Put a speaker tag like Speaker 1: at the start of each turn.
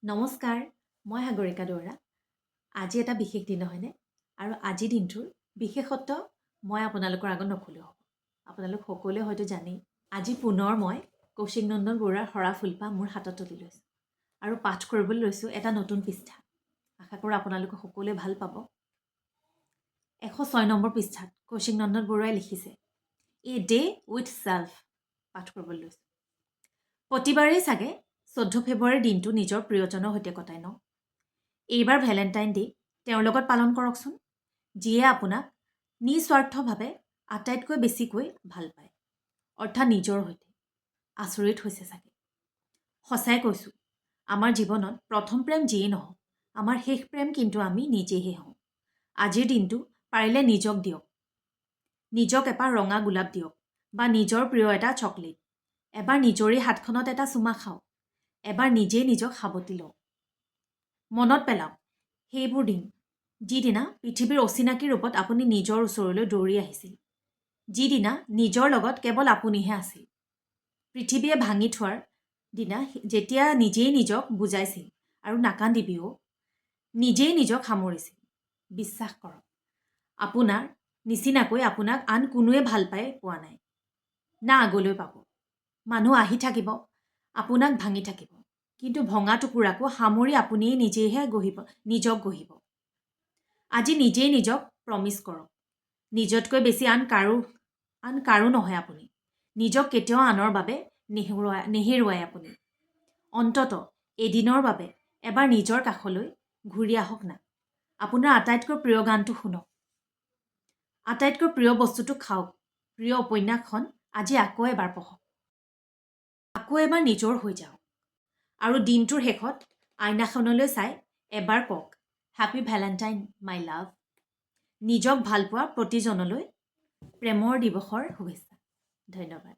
Speaker 1: নমস্কাৰ, মই সাগৰিকা দুৱৰা। আজি এটা বিশেষ দিন নহয়নে? আৰু আজিৰ দিনটোৰ বিশেষত্ব মই আপোনালোকৰ আগত নকলেও হ'ব। আপোনালোক সকলোৱে হয়তো জানেই। আজি পুনৰ মই কৌশিক নন্দন বৰুৱাৰ সৰা ফুলপাহ মোৰ হাতত তুলি লৈছোঁ আৰু পাঠ কৰিবলৈ লৈছোঁ এটা নতুন পৃষ্ঠা। আশা কৰোঁ আপোনালোকে সকলোৱে ভাল পাব। 106 নম্বৰ পৃষ্ঠাত কৌশিক নন্দন বৰুৱাই লিখিছে, এ ডে উইথ চেল্ফ পাঠ কৰিবলৈ লৈছোঁ। প্ৰতিবাৰেই চাগে 14 ফেব্ৰুৱাৰীৰ দিনটো নিজৰ প্ৰিয়জনৰ সৈতে কটাই ন? এইবাৰ ভেলেণ্টাইন ডে তেওঁৰ লগত পালন কৰকচোন, যিয়ে আপোনাক নিস্বাৰ্থভাৱে আটাইতকৈ বেছিকৈ ভাল পায়, অৰ্থাৎ নিজৰ সৈতে। আচৰিত হৈছে চাগে। সঁচাই কৈছোঁ, আমাৰ জীৱনত প্ৰথম প্ৰেম যিয়েই নহওক, আমাৰ শেষ প্ৰেম কিন্তু আমি নিজেহে হওঁ। আজিৰ দিনটো পাৰিলে নিজক দিয়ক। নিজক এপাহ ৰঙা গোলাপ দিয়ক বা নিজৰ প্ৰিয় এটা চকলেট। এবাৰ নিজৰেই হাতখনত এটা চুমা খাওক। এবাৰ নিজেই নিজক সাৱটি লওক। মনত পেলাওক সেইবোৰ দিন, যিদিনা পৃথিৱীৰ অচিনাকি ৰূপত আপুনি নিজৰ ওচৰলৈ দৌৰি আহিছিল, যিদিনা নিজৰ লগত কেৱল আপুনিহে আছিল। পৃথিৱীয়ে ভাঙি থোৱাৰ দিনা যেতিয়া নিজেই নিজক বুজাইছিল আৰু নাকান্দিবিও, নিজেই নিজক সামৰিছিল। বিশ্বাস কৰক, আপোনাৰ নিচিনাকৈ আপোনাক আন কোনোৱে ভাল পাই পোৱা নাই, না আগলৈ পাব। মানুহ আহি থাকিব, আপোনাক ভাঙি থাকিব, কিন্তু ভঙা টুকুৰাকো সামৰি আপুনিয়ে নিজক গঢ়িব। আজি নিজেই নিজক প্ৰমিছ কৰক। নিজতকৈ বেছি আন কাৰো নহয় আপুনি। নিজক কেতিয়াও আনৰ বাবে নেহেৰুৱাই আপুনি। অন্তত এদিনৰ বাবে এবাৰ নিজৰ কাষলৈ ঘূৰি আহক না। আপোনাৰ আটাইতকৈ প্ৰিয় গানটো শুনক, আটাইতকৈ প্ৰিয় বস্তুটো খাওক, প্ৰিয় উপন্যাসখন আজি আকৌ এবাৰ পঢ়ক, আকৌ এবাৰ নিজৰ হৈ যাওক। আৰু দিনটোৰ শেষত আইনাখনলৈ চাই এবাৰ কওক, হেপী ভেলেণ্টাইন মাই লাভ। নিজক ভালপোৱা প্ৰতিজনলৈ প্ৰেমৰ দিৱসৰ শুভেচ্ছা। ধন্যবাদ।